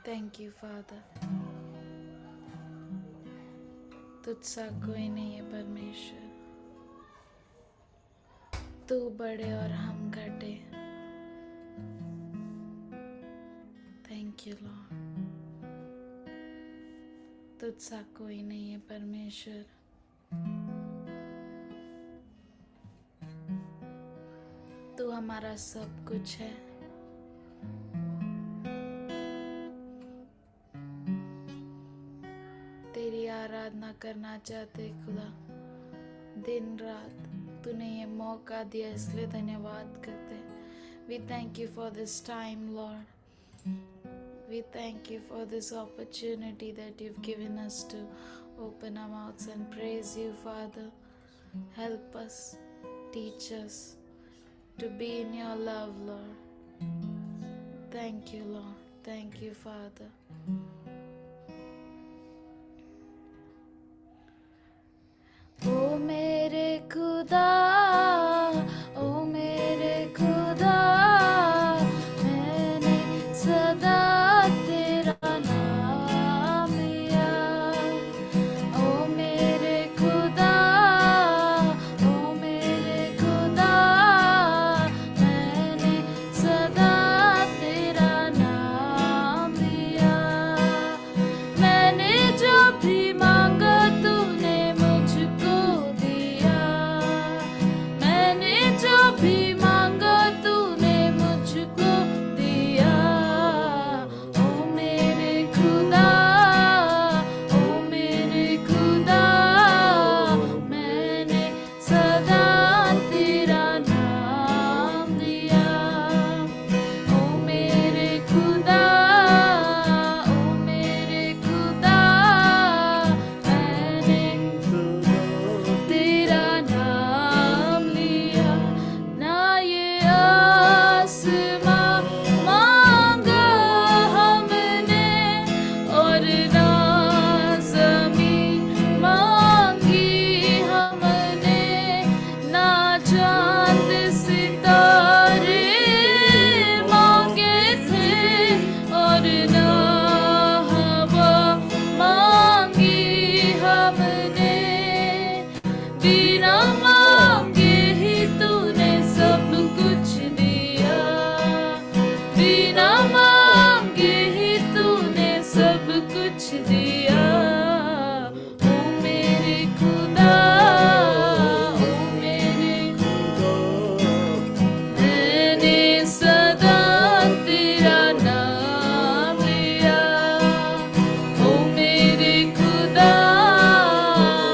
Thank you father. तुझसा कोई नहीं है परमेश्वर, तू बड़े और हम घटे। Thank you lord. तुझसा कोई नहीं है परमेश्वर, तू हमारा सब कुछ है। तेरी आराधना करना चाहते खुदा दिन रात, तूने ये मौका दिया इसलिए धन्यवाद करते। We thank you for this time, Lord. We thank you for this opportunity that you've given us to open our mouths and praise you, Father. Help us, teach us to be in your love, Lord. Thank you, Lord. Thank you, Father. ओ मेरे खुदा, ओ मेरे खुदा, मैंने सदा तेरा नाम लिया। ओ मेरे खुदा, ओ मेरे खुदा, मैंने सदा तेरा नाम लिया। मैंने जो भी मांगा तूने मुझको दिया, मैंने जो भी मांगा तूने मुझको दिया। ओ मेरे खुदा, ओ मेरे खुदा, मैंने सदा तेरा नाम लिया। ओ मेरे खुदा, ओ मेरे खुदा, मैंने तेरा नाम लिया। ना ये आसमां मांगा हमने और ना ज़मीन मांगी हमने, ना चांद सितारे मांगे थे और ना हवा मांगी हमने। बिना मांगे ही तूने सब कुछ दिया, बिना मांगे ही तूने सब कुछ दिया। ओ मेरे खुदा, ओ मेरे खुदा, मैंने सदा तेरा नाम लिया। ओ मेरे खुदा,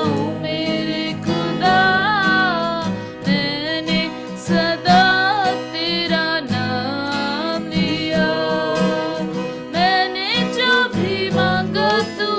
ओ मेरे खुदा, मैंने सदा तेरा नाम लिया। मैंने जो भी मांगा तू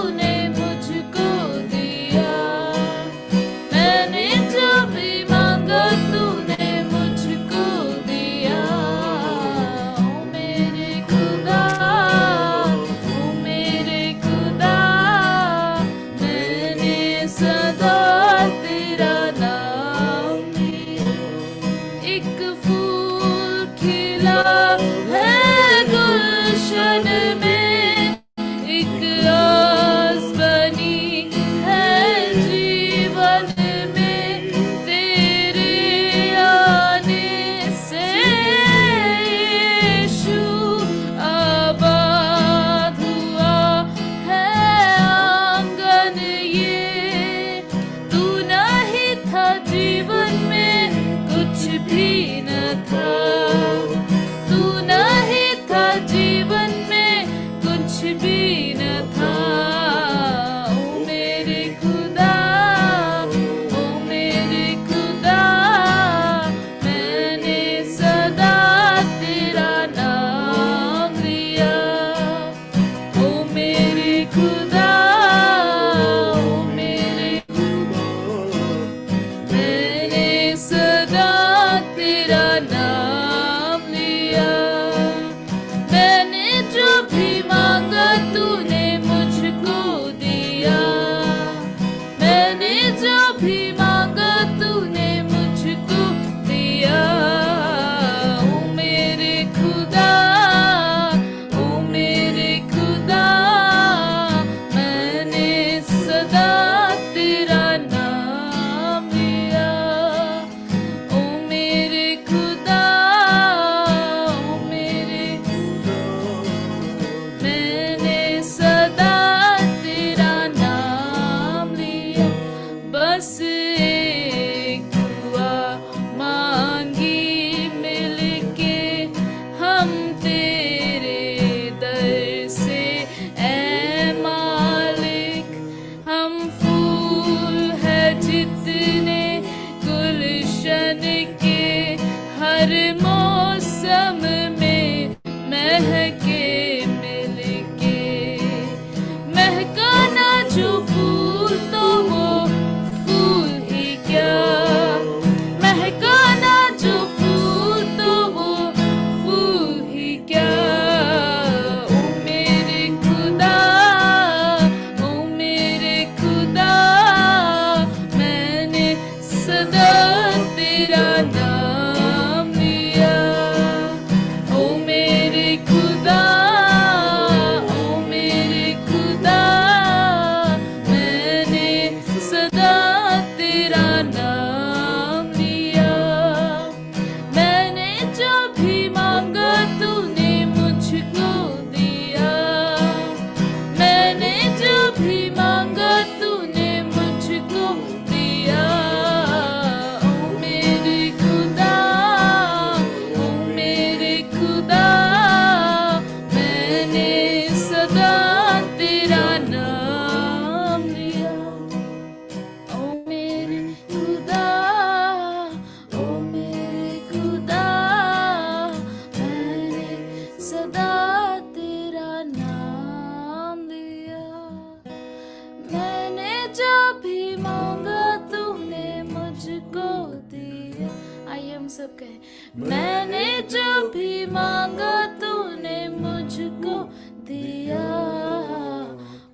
सब कहे मैंने जो भी मांगा तूने मुझको दिया।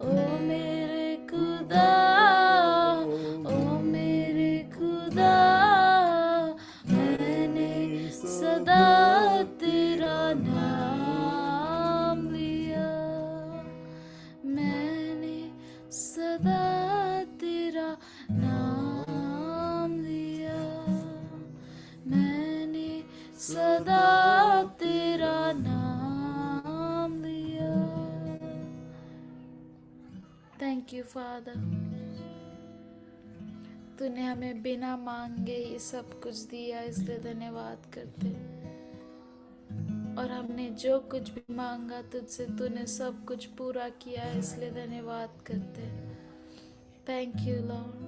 ओ मेरे खुदा, ओ मेरे खुदा, मैंने सदा तेरा नाम लिया। मैंने सदा तेरा नाम लिया। मैंने सदा तेरा नाम लिया। थैंक यू फादर, तूने हमें बिना मांगे ये सब कुछ दिया, इसलिए धन्यवाद करते। और हमने जो कुछ भी मांगा तुझसे तूने सब कुछ पूरा किया, इसलिए धन्यवाद करते। Thank you Lord,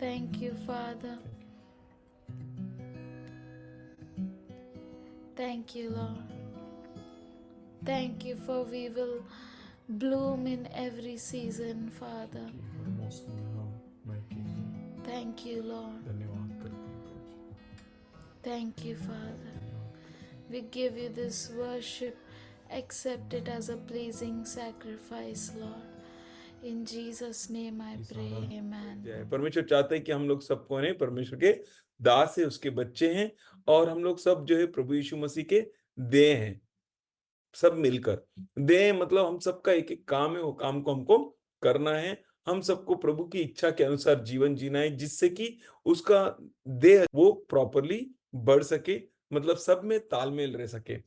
thank you father, thank you Lord, thank you for we will bloom in every season Father। हर मौसम में हम महकेंगे। Thank you Lord, धन्यवाद करते हैं प्रभु। thank you Father, धन्यवाद करते we give you this worship, accept it as a pleasing sacrifice Lord, in Jesus name I pray, amen। हैं। परमेश्वर चाहते हैं कि हम लोग सब कौन है, परमेश्वर के दास है, उसके बच्चे हैं, और हम लोग सब जो है प्रभु यीशु मसीह के देह हैं। सब मिलकर देह मतलब हम सबका एक एक काम है, वो काम को हमको करना है। हम सबको प्रभु की इच्छा के अनुसार जीवन जीना है, जिससे कि उसका देह वो प्रॉपरली बढ़ सके, मतलब सब में तालमेल रह सके।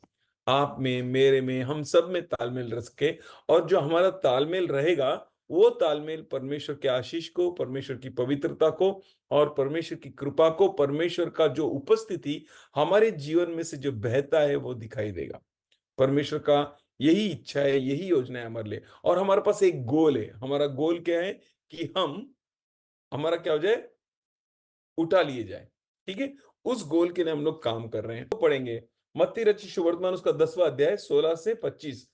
आप में, मेरे में, हम सब में तालमेल रह सके। और जो हमारा तालमेल रहेगा, वो तालमेल परमेश्वर के आशीष को, परमेश्वर की पवित्रता को और परमेश्वर की कृपा को, परमेश्वर का जो उपस्थिति हमारे जीवन में से जो बहता है वो दिखाई देगा। परमेश्वर का यही इच्छा है, यही योजना है हमारे लिए। और हमारे पास एक गोल है। हमारा गोल क्या है कि हमारा क्या हो जाए, उठा लिए जाए। ठीक है, उस गोल के लिए हम लोग काम कर रहे हैं। तो पढ़ेंगे मत्ती रचित सुवर्तमान उसका 10वां अध्याय 16 से 25।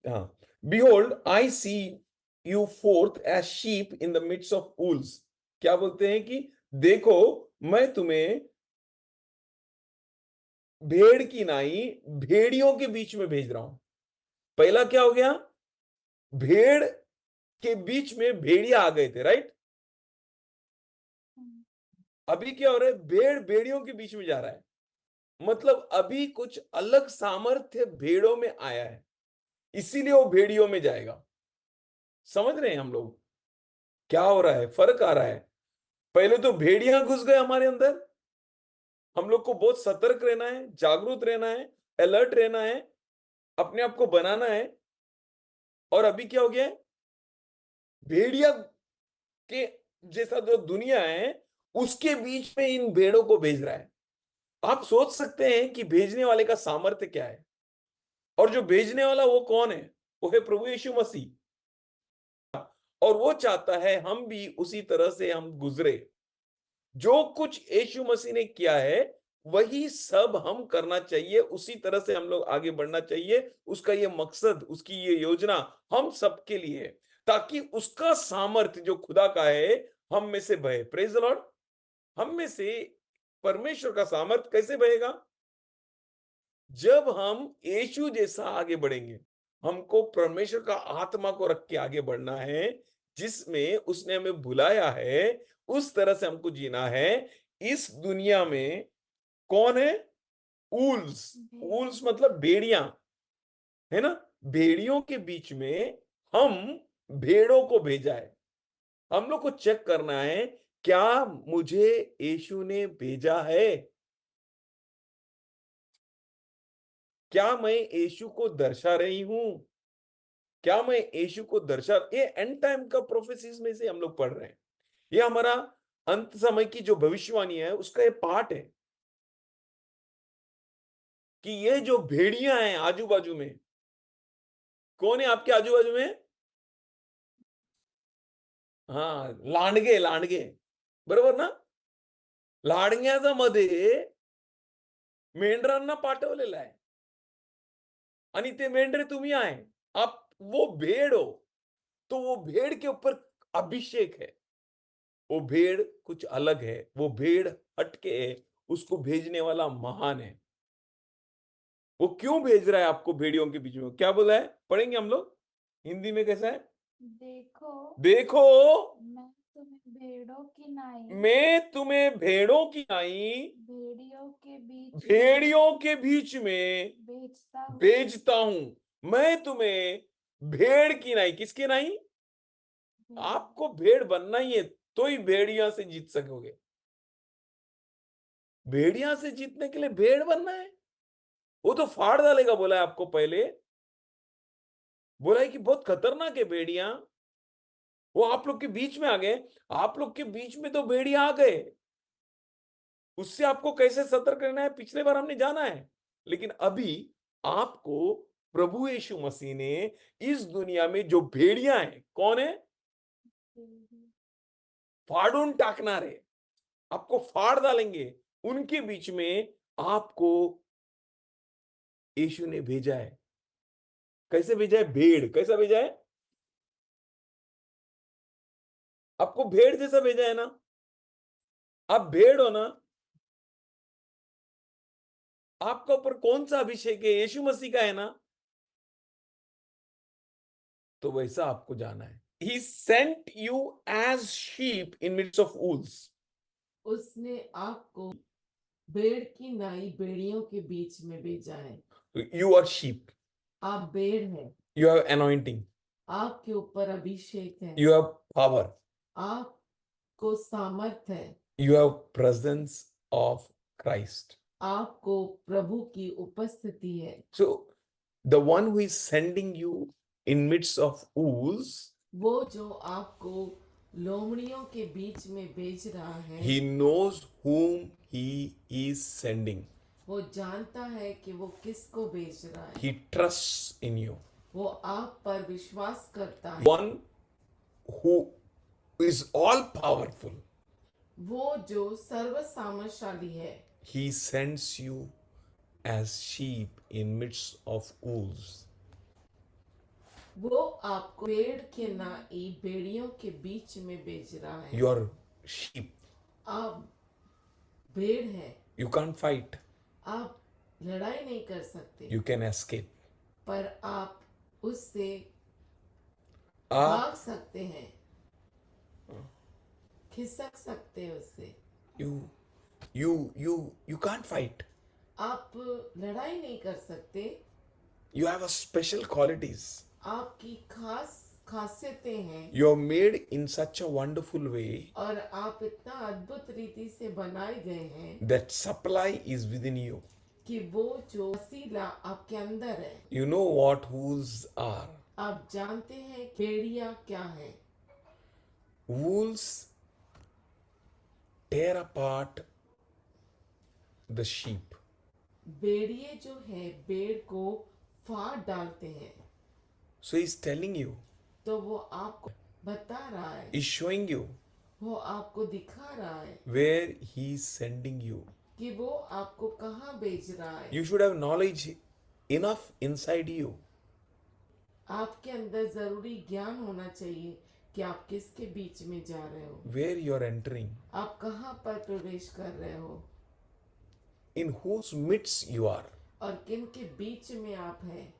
हाँ, behold I see you forth as sheep in the midst of wolves. क्या बोलते हैं कि देखो मैं तुम्हें भेड़ की नाई भेड़ियों के बीच में भेज रहा हूं। पहला क्या हो गया, भेड़ के बीच में भेड़िया आ गए थे, राइट। अभी क्या हो रहा है, भेड़ भेड़ियों के बीच में जा रहा है। मतलब अभी कुछ अलग सामर्थ्य भेड़ों में आया है, इसीलिए वो भेड़ियों में जाएगा। समझ रहे हैं हम लोग क्या हो रहा है, फर्क आ रहा है। पहले तो भेड़िया घुस गए हमारे अंदर। हम लोग को बहुत सतर्क रहना है, जागरूक रहना है, अलर्ट रहना है, अपने आप को बनाना है। और अभी क्या हो गया है, भेड़िया के जैसा जो दुनिया है उसके बीच में इन भेड़ों को भेज रहा है। आप सोच सकते हैं कि भेजने वाले का सामर्थ्य क्या है। और जो भेजने वाला वो कौन है, वो है प्रभु यीशु मसीह। और वो चाहता है हम भी उसी तरह से हम गुजरे। जो कुछ यीशु मसीह ने किया है वही सब हम करना चाहिए, उसी तरह से हम लोग आगे बढ़ना चाहिए। उसका ये मकसद, उसकी ये योजना हम सबके लिए है, ताकि उसका सामर्थ्य जो खुदा का है हम में से बहे। Praise the Lord. हम में से परमेश्वर का सामर्थ्य कैसे बहेगा, जब हम यीशु जैसा आगे बढ़ेंगे। हमको परमेश्वर का आत्मा को रख के आगे बढ़ना है, जिसमें उसने हमें बुलाया है उस तरह से हमको जीना है। इस दुनिया में कौन है, ऊल्स। ऊल्स मतलब भेड़िया, है ना। भेड़ियों के बीच में हम भेड़ों को भेजा है। हम लोग को चेक करना है, क्या मुझे यीशु ने भेजा है, क्या मैं यीशु को दर्शा रही हूं, क्या मैं यीशु को दर्शा। ये एंड टाइम का प्रोफेसीज में से हम लोग पढ़ रहे हैं। ये हमारा अंत समय की जो भविष्यवाणी है उसका ये पार्ट है कि ये जो भेड़ियां हैं आजू बाजू में, कौन है आपके आजू बाजू में, हाँ लांडगे, लांडगे, बरोबर ना। लांडग्याचा मध्ये मेंढरांना पाठवलेलं आहे आणि ते मेंढरे तुम्ही आहे। आप वो भेड़ हो, तो वो भेड़ के ऊपर अभिषेक है। वो भेड़ कुछ अलग है, वो भेड़ हटके है, उसको भेजने वाला महान है। वो क्यों भेज रहा है आपको भेड़ियों के बीच में? क्या बोला है? पढ़ेंगे हम लोग। हिंदी में कैसा है? देखो देखो, मैं तुम्हें भेड़ों की नाई मैं तुम्हें भेड़ों की नाई भेड़ियों के बीच में भेड़ियों के बीच में भेजता हूँ। भेजता हूं। मैं तुम्हें भेड़ की नाई, किसकी नाई? आपको भेड़ बनना ही है, तो ही भेड़िया से जीत सकोगे। भेड़िया से जीतने के लिए भेड़ बनना है? वो तो फाड़ डालेगा, बोला है आपको पहले। बोला है कि बहुत खतरनाक है भेड़िया। वो आप लोग के बीच में आ गए। आप लोग के बीच में तो भेड़िया आ गए। उससे आपको कैसे सतर्क रहना है, पिछले बार हमने जाना है। लेकिन अभी आपको प्रभु यीशु मसीह ने इस दुनिया में जो भेड़िया है, कौन है? फाड़ून टाकनारे, आपको फाड़ डालेंगे। उनके बीच में आपको यीशु ने भेजा है। कैसे भेजा है? भेड़ कैसा भेजा है? आपको भेड़ जैसा भेजा है ना। आप भेड़ हो ना। आपका ऊपर कौन सा अभिषेक है? यीशु मसीह का है ना। तो वैसा आपको जाना है। He sent you as sheep in midst of wolves. उसने आपको भेड़ की नाई भेड़ियों के बीच में भेजा है। You are sheep. आप भेड़ हैं। You have anointing. आपके ऊपर अभिषेक है। You have power. आपको सामर्थ है। You have presence of Christ. आपको प्रभु की उपस्थिति है। So the one who is sending you in midst of wolves, वो जो आपको लोमड़ियों के बीच में भेज रहा है, he knows whom he is sending. वो जानता है कि वो किसको भेज रहा है। He trusts in you. वो आप पर विश्वास करता है। One who is all powerful, वो जो सर्व सामर्थशाली है, he sends you as sheep in midst of wolves. वो आपको भेड़ के नाई भेड़ियों के बीच में भेज रहा है। You are sheep. आप भेड़ हैं। You can't fight. आप लड़ाई नहीं कर सकते, You can escape. पर आप उससे आप भाग सकते हैं, खिसक सकते हैं उससे। you can't fight. आप लड़ाई नहीं कर सकते। You have a special qualities. आपकी खास खासियतें हैं You are made in such a wonderful way और आप इतना अद्भुत रीति से बनाए गए हैं that supply is within you. कि वो जो वसीला आपके अंदर है। You know what wolves are. आप जानते हैं भेड़िया क्या है? Wolves tear apart the sheep. भेड़िए जो है भेड़ को फाड़ डालते हैं। So he's telling you, तो वो आपको बता रहा है, he's showing you वो आपको दिखा रहा है where he's sending you. कि वो आपको कहाँ भेज रहा है। You should have knowledge enough inside you. आपके अंदर जरूरी ज्ञान होना चाहिए कि आप किसके बीच में जा रहे हो, Where you are entering, आप कहाँ पर प्रवेश कर रहे हो in whose midst you are. और किन के बीच में आप हैं।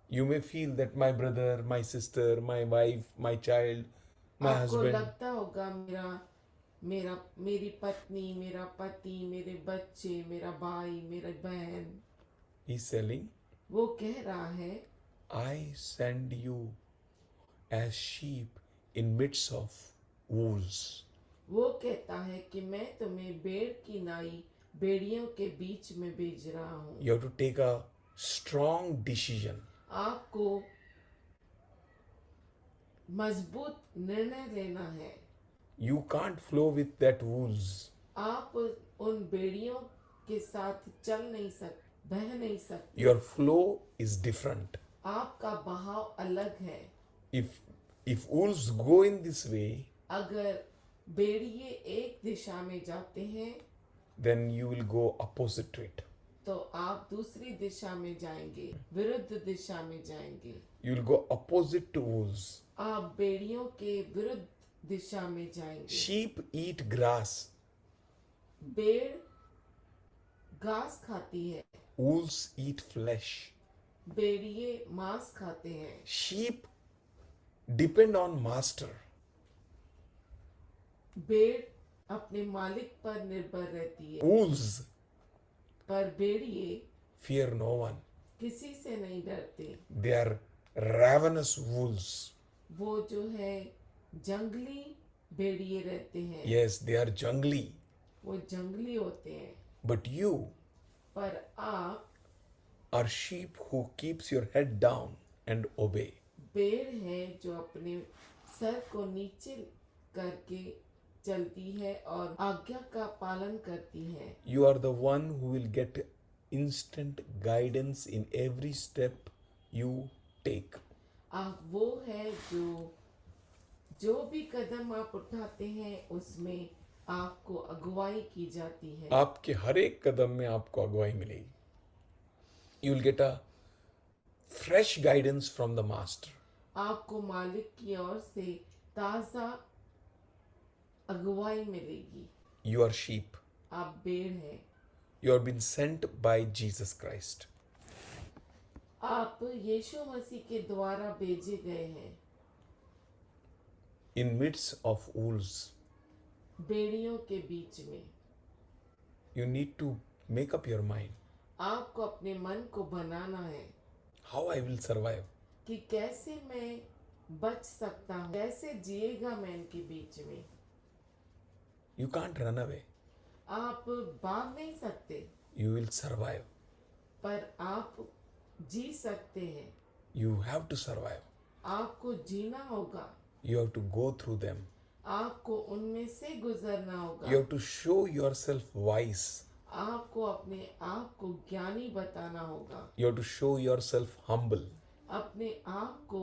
You may feel that my brother, my sister, my wife, my child, my आपको husband, लगता होगा मेरी पत्नी, मेरा पति, मेरे बच्चे, मेरा भाई, मेरी बहन। he's telling, वो कह रहा है, I send you as sheep in midst of wolves. वो कहता है कि मैं तुम्हें भेड़ की नाई भेड़ियों के बीच में भेज रहा हूँ। You have to take a strong decision. आपको मजबूत निर्णय लेना है। You can't flow with that wolves. आप उन भेड़ियों के साथ चल नहीं सकते, बह नहीं सकते। Your flow is different. आपका बहाव अलग है। If wolves go in this way, अगर भेड़िए एक दिशा में जाते हैं then you will go opposite to it. तो आप दूसरी दिशा में जाएंगे, विरुद्ध दिशा में जाएंगे। You will go opposite to wolves. आप भेड़ियों के विरुद्ध दिशा में जाएंगे। Sheep eat grass. भेड़ घास खाती है, Wolves eat flesh. भेड़िए मांस खाते हैं, Sheep depend on master. भेड़ अपने मालिक पर निर्भर रहती है, Wolves पर भेड़िए fear no one. किसी से नहीं डरते। They are ravenous wolves. वो जो है जंगली भेड़िए रहते हैं, Yes, they are jungly. वो जंगली होते हैं। But you पर आप are sheep who keeps your head down and obey. भेड़ है जो अपने सर को नीचे करके चलती है और आज्ञा का पालन करती है। You are the one who will get instant guidance in every step you take. आप वो है जो भी कदम आप उठाते हैं उसमें आपको अगुवाई की जाती है। आपके हर एक कदम में आपको अगुवाई मिलेगी। You will get a fresh guidance from the master. आपको मालिक की ओर से ताजा अगुवाई मिलेगी। You are sheep. आप भेड़ हैं। You have been sent by Jesus Christ. आप यीशु मसीह के द्वारा भेजे गए हैं। In midst of wolves, भेड़ियों के बीच में you need to make up your mind. आपको अपने मन को बनाना है How I will survive? कि कैसे मैं बच सकता हूँ, कैसे जिएगा मैं इनके बीच में। You can't run away. आप भाग नहीं सकते, You will survive. पर आप जी सकते हैं। You have to survive. आपको जीना होगा, You have to go through them. आपको उनमें से गुजरना You होगा। have to show yourself wise. आपको अपने आप को ज्ञानी बताना होगा, You have to show yourself humble. अपने आप को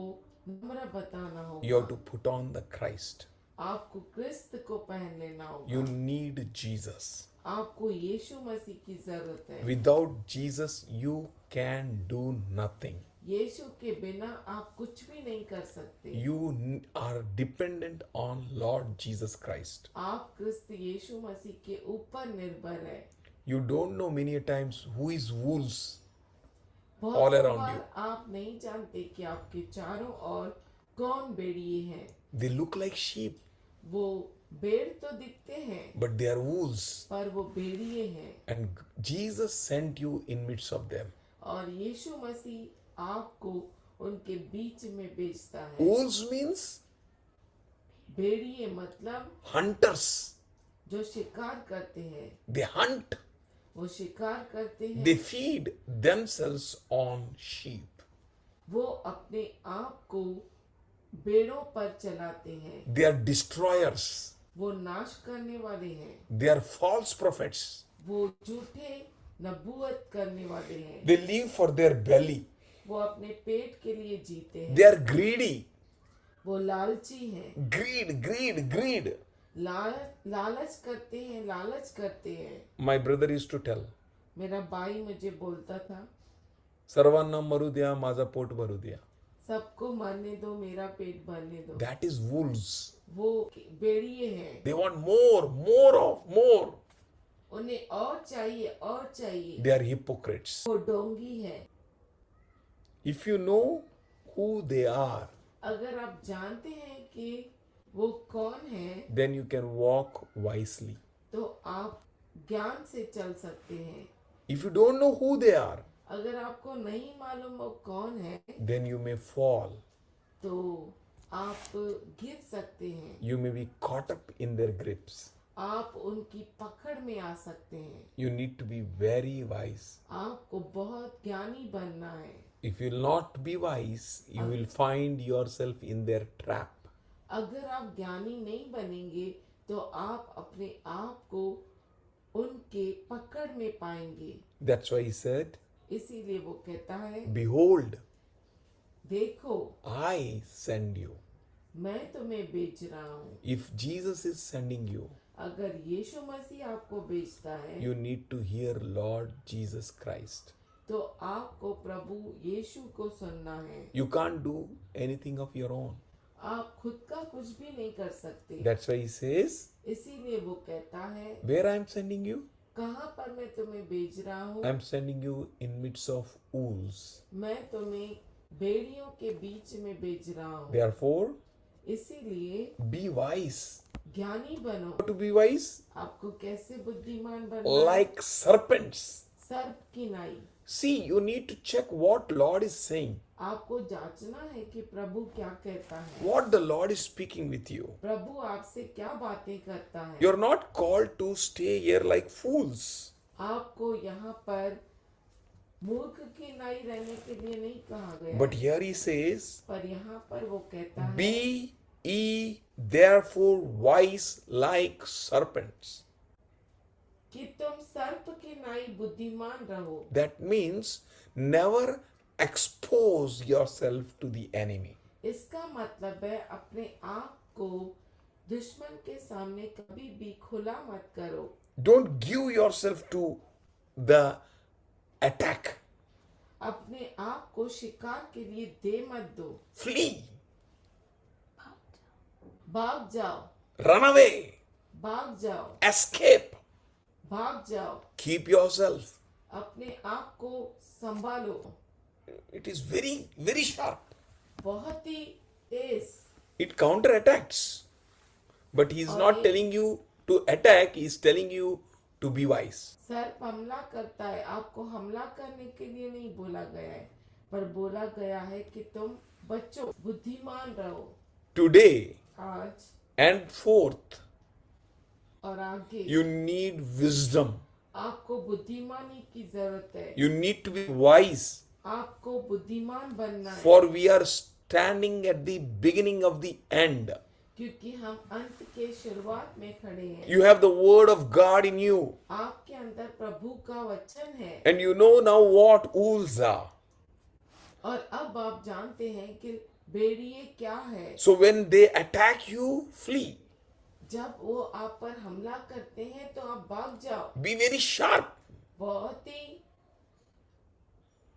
नम्र बताना You have होगा। to put on the Christ. आपको क्रिस्त को पहन लेना You होगा। need Jesus. आपको यीशु मसीह की जरूरत है। Without Jesus, you can do nothing. यीशु के बिना आप कुछ भी नहीं कर सकते। You are dependent on Lord Jesus Christ. आप क्रिस्त यीशु मसीह के ऊपर निर्भर है। You don't know many a times who is wolves. बहुत All around बार you. आप नहीं जानते कि आपके चारों ओर कौन भेड़िए हैं। They look like sheep, वो भेड़ तो दिखते हैं, but they are wolves. पर वो भेड़िए हैं। And Jesus sent you in midst of them. और यीशु मसीह आपको उनके बीच में भेजता है। Wolves means भेड़िए मतलब hunters. जो शिकार करते हैं, They hunt. वो शिकार करते हैं। They feed themselves on sheep. वो अपने आप को भेड़ों पर चलाते हैं। They are destroyers. वो नाश करने वाले हैं। They are false prophets. वो झूठे नबूवत करने वाले हैं। They live for their belly. वो अपने पेट के लिए जीते हैं। They are greedy. वो लालची हैं। Greed, greed, greed. लालच करते हैं, लालच करते हैं। My brother used to tell, मेरा भाई मुझे बोलता था, सर्वांना मरू द्या, माझा पोट भरू द्या. सबको मरने दो, मेरा पेट भरने दो। That is wolves. वो भेड़िए हैं। They want more, more of, more. उन्हें और चाहिए, और चाहिए। They are hypocrites. वो डोंगी है। If you know who they are, अगर आप जानते हैं कि वो कौन है, then you can walk wisely. तो आप ज्ञान से चल सकते हैं। If you don't know who they are, अगर आपको नहीं मालूम वो कौन है, then you may fall. तो आप गिर सकते हैं। You may be caught up in their grips. आप उनकी पकड़ में आ सकते हैं। You need to be very wise. आपको बहुत ज्ञानी बनना है। If you will not be wise, you will find yourself in their trap. अगर आप ज्ञानी नहीं बनेंगे तो आप अपने आप को उनके पकड़ में पाएंगे। That's why he said, इसीलिए वो कहता है, behold, देखो I send you. मैं तुम्हें भेज रहा हूँ। If Jesus is sending you, अगर यीशु मसीह आपको भेजता है, you need to hear Lord Jesus Christ. तो आपको प्रभु यीशु को सुनना है। You can't do anything of your own. आप खुद का कुछ भी नहीं कर सकते। That's why he says, इसीलिए वो कहता है, where I am sending you, कहाँ पर मैं तुम्हें भेज रहा हूँ? I'm sending you in midst of wolves. मैं तुम्हें भेड़ियों के बीच में भेज रहा हूँ। Therefore, इसीलिए be wise. ज्ञानी बनो। How to be wise? आपको कैसे बुद्धिमान बनना है? Like serpents. सर्प की नाई। See, you need to check what Lord is saying, आपको जांचना है कि प्रभु क्या कहता है। what the Lord is speaking with you. प्रभु आपसे क्या बातें करता है। You're not called to stay here like fools. आपको यहाँ पर मूर्ख की नाई रहने के लिए नहीं कहा गया But है। here he says, पर यहाँ पर वो कहता है, be ye therefore wise like serpents. कि तुम सर्प की नाई बुद्धिमान रहो। That means never expose yourself to the enemy. इसका मतलब है अपने आप को दुश्मन के सामने कभी भी खुला मत करो। Don't give yourself to the attack. अपने आप को शिकार के लिए दे मत दो। Flee, भाग जाओ, run away, भाग जाओ, escape. भाग जाओ। Keep yourself. अपने आप को संभालो। It is very, very sharp. बहुत ही तेज। It counterattacks. But he is not telling you to attack, he is telling you to be wise. सर्प हमला करता है। आपको हमला करने के लिए नहीं बोला गया है, पर बोला गया है कि तुम बच्चों बुद्धिमान रहो। Today आज and forth, और आगे you need wisdom. आपको बुद्धिमानी की जरूरत है। You need to be wise. आपको बुद्धिमान बनना है, For we are standing at the beginning of the end. क्योंकि हम अंत के शुरुआत में खड़े हैं। You have the word of God in you. आपके अंदर प्रभु का वचन है। And you know now what wolves are. और अब आप जानते हैं कि भेड़िए क्या है। So when they attack you, flee. जब वो आप पर हमला करते हैं तो आप भाग जाओ। Be very sharp. बहुत ही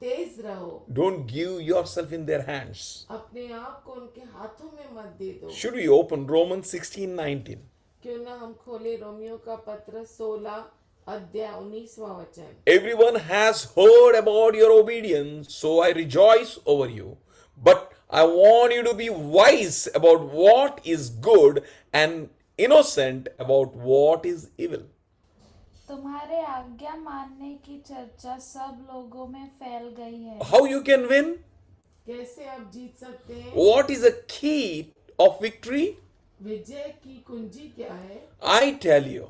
तेज रहो। Don't give yourself in their hands. अपने आप को उनके हाथों में मत दे दो। Should we open Romans 16:19? क्यों ना हम खोले रोमियो का पत्र 16 अध्याय 19वां वचन। Everyone has heard about your obedience, so I rejoice over you. But I want you to be wise about what is good and innocent about what is evil. तुम्हारे आज्ञा मानने की चर्चा सब लोगों में फैल गई है। How you can win? कैसे आप जीत सकते हैं? What is the key of victory? विजय की कुंजी क्या है? I tell you,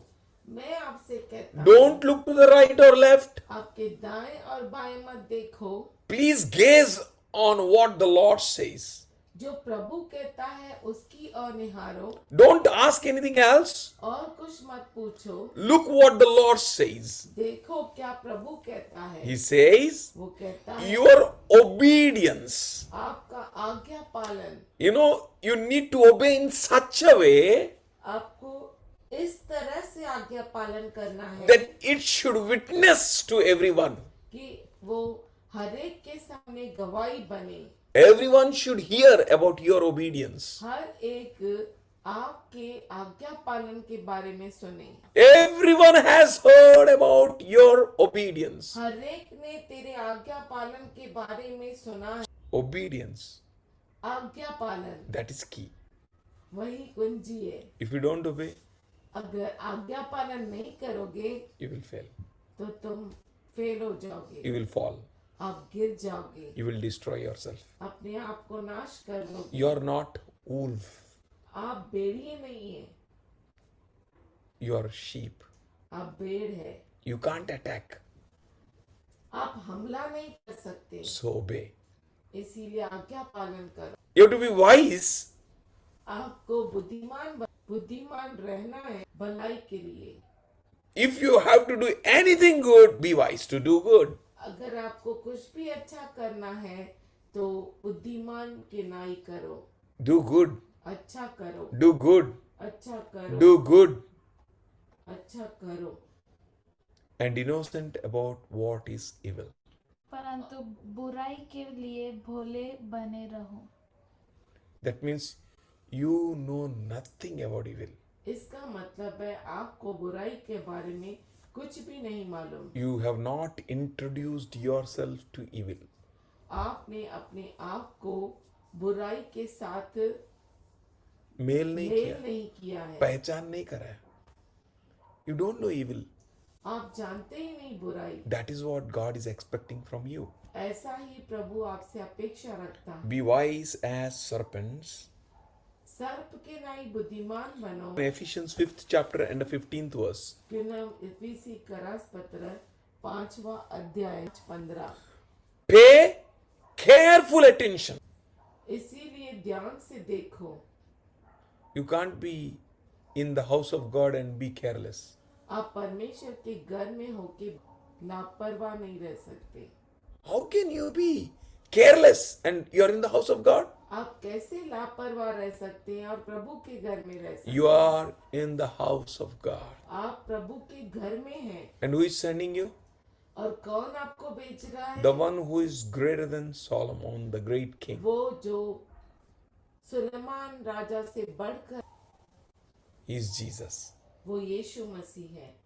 मैं आपसे कहता हूँ, don't look to the right or left. आपके दाएं और बाएं मत देखो। Please gaze on what the Lord says. जो प्रभु कहता है उसकी ओर निहारो Don't ask anything else. और कुछ मत पूछो। Look what the Lord says. देखो क्या प्रभु कहता है। He says, वो कहता है your obedience. आपका आज्ञा पालन। You know, you need to obey in such a way आपको इस तरह से आज्ञा पालन करना है that it should witness to everyone. कि वो हरेक के सामने गवाही बने। Everyone should hear about your obedience. हर एक आपके आज्ञा पालन के बारे में सुने। Everyone has heard about your obedience. हरेक ने तेरे आज्ञा पालन के बारे में सुना है। Obedience, आज्ञा पालन that is key. वही कुंजी है। If you don't obey, अगर आज्ञा पालन नहीं करोगे you will fail. तो तुम फेल हो जाओगे। You will fall. आप गिर जाओगे। You will destroy yourself. अपने आप को नाश कर लोगे। You are not wolf. आप भेड़िए नहीं है, You are sheep. आप भेड़ है। You can't attack. आप हमला नहीं कर सकते, So obey. इसीलिए आज्ञा पालन करो। You have to be wise. आपको बुद्धिमान रहना है भलाई के लिए। If you have to do anything good, be wise to do good. अगर आपको कुछ भी अच्छा करना है तो बुद्धिमान की नाई करो। Do good. अच्छा करो, Do good. अच्छा करो, Do good. अच्छा करो। And innocent about what is evil. परंतु बुराई के लिए भोले बने रहो। That means you know nothing about evil. इसका मतलब है आपको बुराई के बारे में कुछ भी नहीं मालूम। You have not introduced yourself to evil. आपने अपने आप को बुराई के साथ मेल नहीं मेल किया, नहीं किया है। पहचान नहीं करा है. You don't know evil. आप जानते ही नहीं बुराई। That is what God is expecting from you. ऐसा ही प्रभु आपसे अपेक्षा रखता है। Be wise as serpents. सर्प के नाई बुद्धिमान बनो। Ephesians 5th chapter and the 15th verse. इफिसी करास पत्र 5वां अध्याय 15। Pay careful attention. इसीलिए ध्यान से देखो। You can't be in the house of God and be careless. आप परमेश्वर के घर में होके लापरवाह नहीं रह सकते। How can you be careless and you are in the house of God? आप कैसे लापरवाह रह सकते हैं और प्रभु के घर में रह सकते हैं? You are in the house of God. आप प्रभु के घर में हैं। And who is sending you? और कौन आपको भेज रहा है? The one who is greater than Solomon, the great king. वो जो सुलेमान राजा से बढ़कर He is Jesus. वो यीशु मसीह है।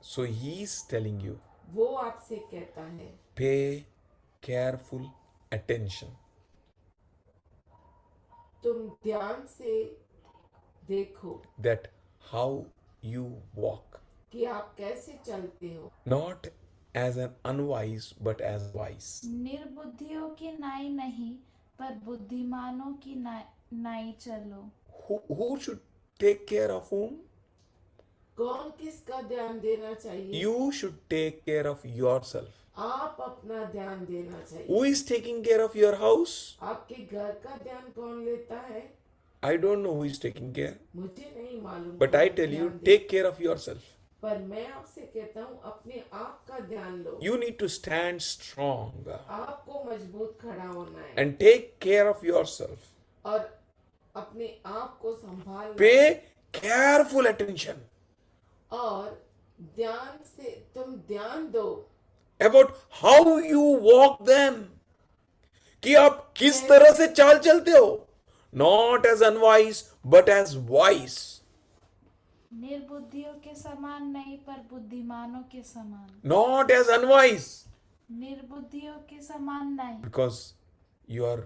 So he is telling you, वो आपसे कहता है pay careful attention. तुम ध्यान से देखो That how you walk. कि आप कैसे चलते हो। Not as an unwise, but as wise. निर्बुद्धियों की नाई नहीं पर बुद्धिमानों की नाई चलो। Who should take care of whom? कौन किसका ध्यान देना चाहिए? You should take care of yourself. आप अपना ध्यान देना चाहिए। Who is taking care of your house? आपके घर का ध्यान कौन लेता है? I don't know who is taking care. मुझे नहीं मालूम। But I कौन tell you, ध्यान दे- take care of yourself. पर मैं आपसे कहता हूँ अपने आप का ध्यान लो। You need to stand strong आपको मजबूत खड़ा होना है and take care of yourself. और अपने आप को संभालना है। Pay careful attention और ध्यान से तुम ध्यान दो about how you walk then. कि आप किस तरह से चाल चलते हो. Not as unwise, but as wise. निर्बुद्धियों के समान नहीं पर बुद्धिमानों के समान। Not as unwise. निर्बुद्धियों के समान नहीं। Because you are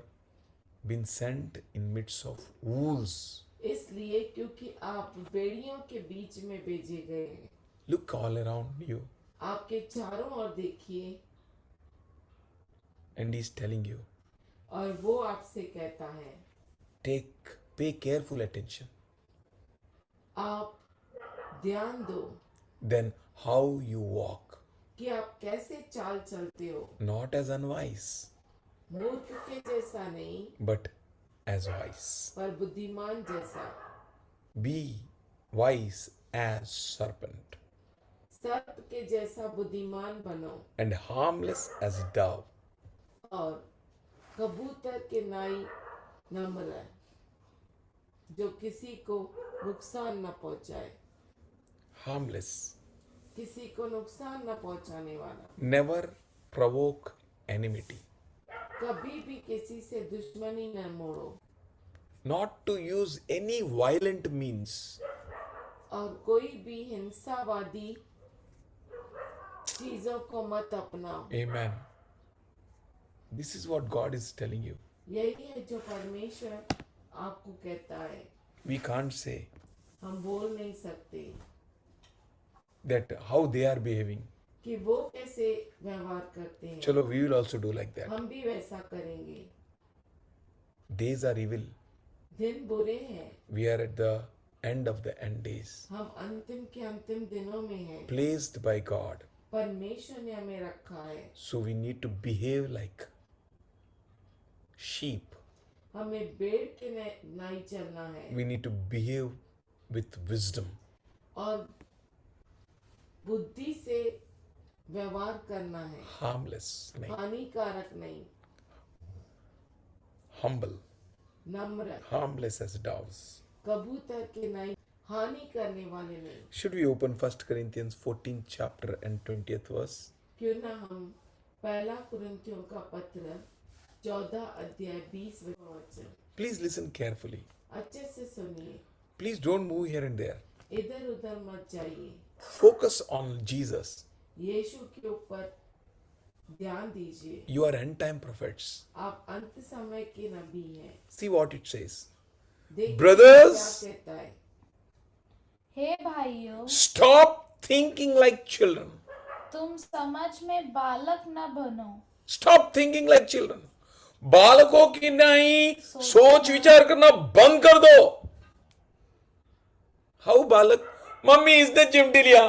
been sent in midst of wolves. इसलिए क्योंकि आप भेड़ियों के बीच में भेजे गए हैं। Look all around you. आपके चारों ओर देखिए And he's telling you, और वो आपसे कहता है pay careful attention. आप ध्यान दो Then how you walk. कि आप कैसे चाल चलते हो। Not as unwise, मूर्ख के जैसा नहीं but as wise. पर बुद्धिमान जैसा। Be wise as serpent सर्प के जैसा बुद्धिमान बनो and harmless as dove. और कबूतर के नाई नम्र जो किसी को नुकसान न पहुंचाए। Harmless. किसी को नुकसान न पहुंचाने वाला। Never provoke enmity. कभी भी किसी से दुश्मनी न मोड़ो Not to use any violent means. और कोई भी हिंसावादी चीजों को मत अपनाओ। Amen. This is what God is telling you. यही है जो परमेश्वर आपको कहता है। We can't say हम बोल नहीं सकते that how they are behaving. कि वो कैसे व्यवहार करते हैं। Chalo, we will also do like that. हम भी वैसा करेंगे। Days are evil. दिन बुरे हैं। We are at the end of the end days. हम अंतिम के अंतिम दिनों में हैं। Placed by God. परमेश्वर ने हमें रखा है। So we need to behave like sheep. हमें भेड़ के नाई चलना है We need to behave with wisdom. और बुद्धि से व्यवहार करना है। Harmless. नहीं. हानिकारक नहीं, Humble. नम्र। Harmless as doves. कबूतर के नाई हानि करने वाले नहीं। Should we open 1 Corinthians 14th chapter and 20th verse? क्यों ना हम पहला कुरिन्थियों का पत्र 14 अध्याय 20वां वचन Please listen carefully. अच्छे से सुनिए। Please don't move here and there. इधर उधर मत जाइए, Focus on Jesus. यीशु के ऊपर ध्यान दीजिए। You are end time prophets. आप अंत समय के नबी हैं। See what it says. देखिए Brothers, क्या कहता है। हे भाइयों, stop thinking like children. तुम समझ में बालक न बनो, Stop thinking like children. बालकों की नहीं सोच विचार करना बंद कर दो। हाउ बालक, मम्मी इसने चिमटी लिया,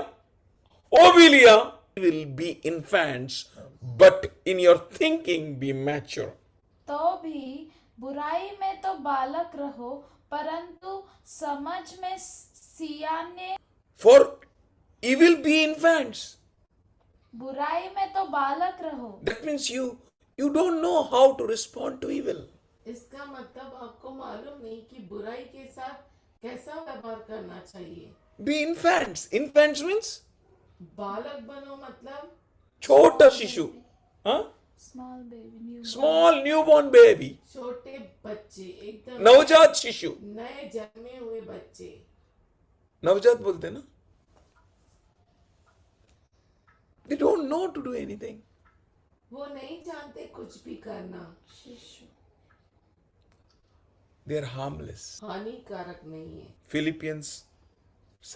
वो भी लिया। Will be infants, but in your thinking be mature. तो भी बुराई में तो बालक रहो, परंतु समझ में सियाने। For you will be infants. बुराई में तो बालक रहो। That means you don't know how to respond to evil. इसका मतलब आपको मालूम नहीं कि बुराई के साथ कैसा व्यवहार करना चाहिए। Be infants. Infants means बालक बनो मतलब छोटा शिशु, हाँ, small baby, small newborn baby, छोटे बच्चे, एकदम नवजात शिशु। नए जन्मे हुए बच्चे। नवजात बोलते हैं ना। They don't know to do anything. वो नहीं जानते कुछ भी करना, शिशु। They are harmless. हानिकारक नहीं है। Philippians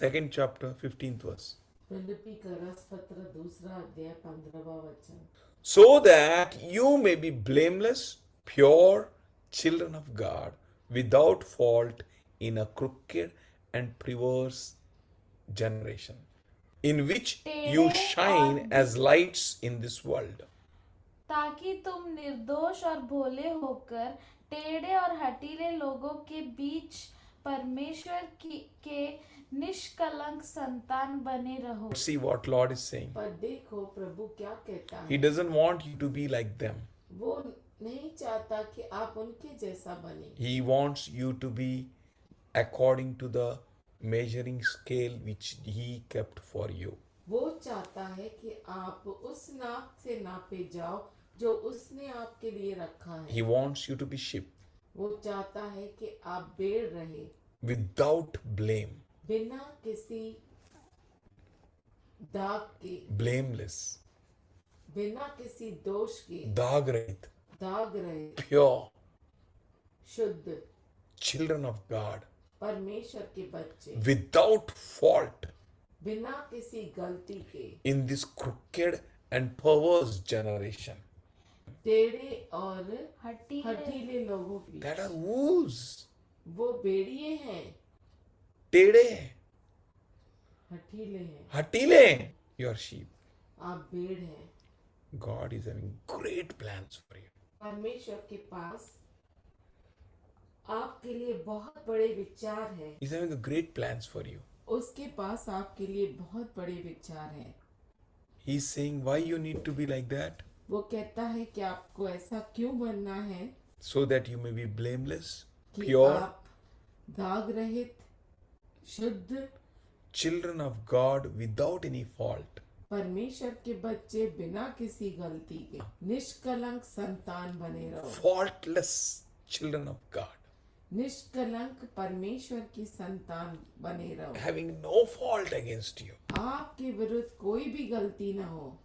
2nd chapter 15th verse. फिलिप्पी का रस पत्र 2 अध्याय 15वां वचन। So that you may be blameless, pure children of God, without fault in a crooked and perverse generation, in which you shine as lights in this world. ताकि तुम निर्दोष और भोले होकर टेढ़े और हठीले लोगों के बीच परमेश्वर के निष्कलंक संतान बने रहो। See what Lord is saying. पर देखो प्रभु क्या कहता He है। doesn't want you to be like them. वो नहीं चाहता कि आप उनके जैसा बने। He wants you to be according to the measuring scale which He kept for you. वो चाहता है कि आप उस नाप से नापे जाओ जो उसने आपके लिए रखा है। He wants you to be sheep वो चाहता है कि आप भेड़ रहे, without blame, बिना किसी दाग के, blameless, बिना किसी दोष के, दाग रहित, दाग रहे, pure शुद्ध children of God, परमेश्वर के बच्चे, without fault बिना किसी गलती के, in this crooked and perverse generation. टेढ़े और हठीले हठीले लोगों की। That are wolves. वो भेड़िए हैं, टेढ़े हैं, हठीले हैं, हटीले हैं. You are sheep. आप भेड़ हैं। God is having great plans for you. परमेश्वर के पास आपके लिए बहुत बड़े विचार हैं। He's having a great plans for you. उसके पास आपके लिए बहुत बड़े विचार हैं। He's saying why you need to be like that, वो कहता है कि आपको ऐसा क्यों बनना है so that you may be blameless, कि pure आप दाग रहित, शुद्ध, children of God without any fault. परमेश्वर के बच्चे बिना किसी गलती के, निष्कलंक संतान बने रहो। Faultless children of God, निष्कलंक परमेश्वर की संतान बने रहो। having no fault against you. आपके विरुद्ध कोई भी गलती ना हो।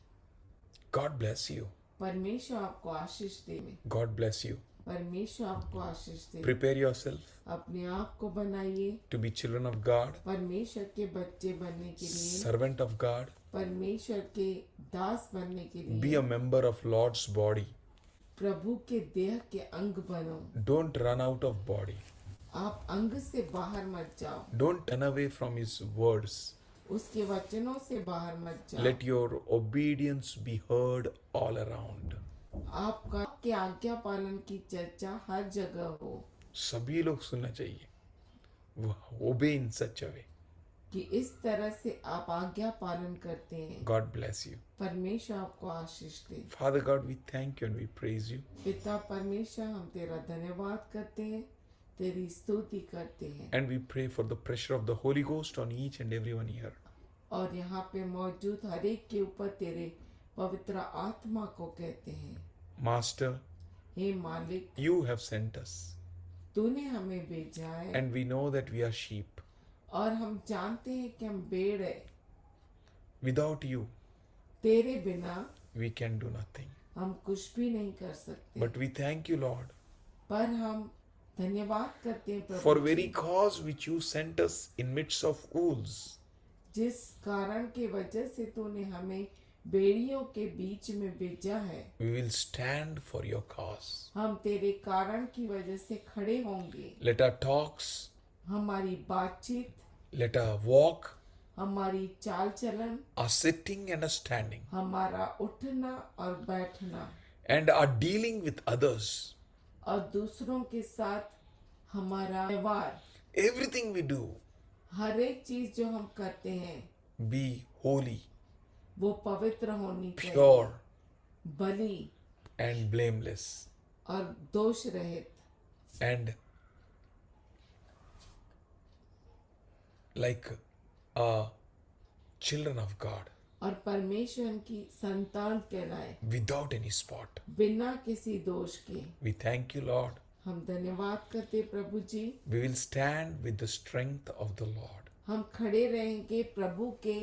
God bless you. परमेश्वर आपको आशीष दे। God bless you. परमेश्वर आपको आशीष दे। Prepare yourself अपने आप को बनाइए to be children of God, परमेश्वर के बच्चे बनने के लिए, servant of God. परमेश्वर के दास बनने के Be लिए, a member of Lord's body. प्रभु के देह के अंग बनो। Don't run out of body. आप अंग से बाहर मत जाओ, Don't turn away from His words. उसके वचनों से बाहर मत जाओ। Let your obedience be heard all around. आपका के आज्ञा पालन की चर्चा हर जगह हो, सभी लोग सुनना चाहिए. Obey in such a way. कि इस तरह से आप आज्ञा पालन करते हैं। God bless you. परमेश्वर आपको आशीष दे। Father God, we thank you and we praise you. पिता परमेश्वर, हम तेरा धन्यवाद करते हैं, तेरी स्तुति करते हैं। And we pray for the pressure of the Holy Ghost on each and everyone here. और यहाँ पे मौजूद हर एक के ऊपर तेरे पवित्र आत्मा को कहते हैं, Master, हे मालिक, you have sent us तूने हमें भेजा है and we know that we are sheep. और हम जानते हैं कि हम भेड़ है, Without you, तेरे बिना we can do nothing. हम कुछ भी नहीं कर सकते। But we thank you, Lord, पर हम धन्यवाद करते हैं for Prabhu very ji, cause which you sent us in midst of wolves. जिस कारण के वजह से तूने हमें भेड़ियों के बीच में भेजा है। We will stand for your cause. हम तेरे कारण की वजह से खड़े होंगे। Let our talks, हमारी बातचीत, let our walk, हमारी चाल चलन, our sitting and our standing, हमारा उठना और बैठना and our dealing with others, और दूसरों के साथ हमारा व्यवहार, everything we do, हर एक चीज जो हम करते हैं be holy, वो पवित्र होनी चाहिए, pure, बलि and blameless, और दोष रहित, and like children of God, और परमेश्वर की संतान कहलाए, without any spot. बिना किसी दोष के। We thank you, Lord. हम धन्यवाद करते प्रभु जी। We will stand with the strength of the Lord. हम खड़े रहेंगे प्रभु के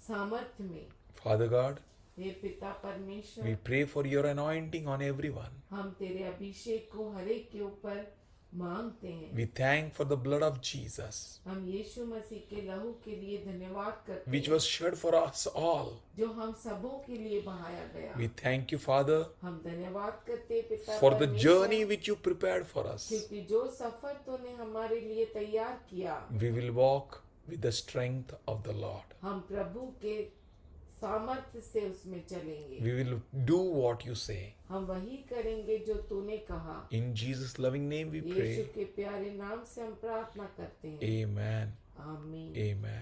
सामर्थ्य में। Father God, हे पिता परमेश्वर, we pray for your anointing on everyone. हम तेरे अभिषेक को हर एक के ऊपर मांगते हैं। We thank for the blood of Jesus, हम यीशु मसीह के लहू के लिए धन्यवाद करते which हैं, was shed for us all. जो हम सबों के लिए बहाया गया। We thank you, Father, हम धन्यवाद करते हैं पिता for the परमेश्वर, journey which you prepared for us. क्योंकि जो सफर तूने हमारे लिए तैयार किया, We will walk with the strength of the Lord. हम प्रभु के सामर्थ्य से उसमें चलेंगे। We will do what you say. हम वही करेंगे जो तूने कहा। In Jesus' loving name we Yeshu pray. के प्यारे नाम से हम प्रार्थना करते हैं। Amen. आमीन। Amen.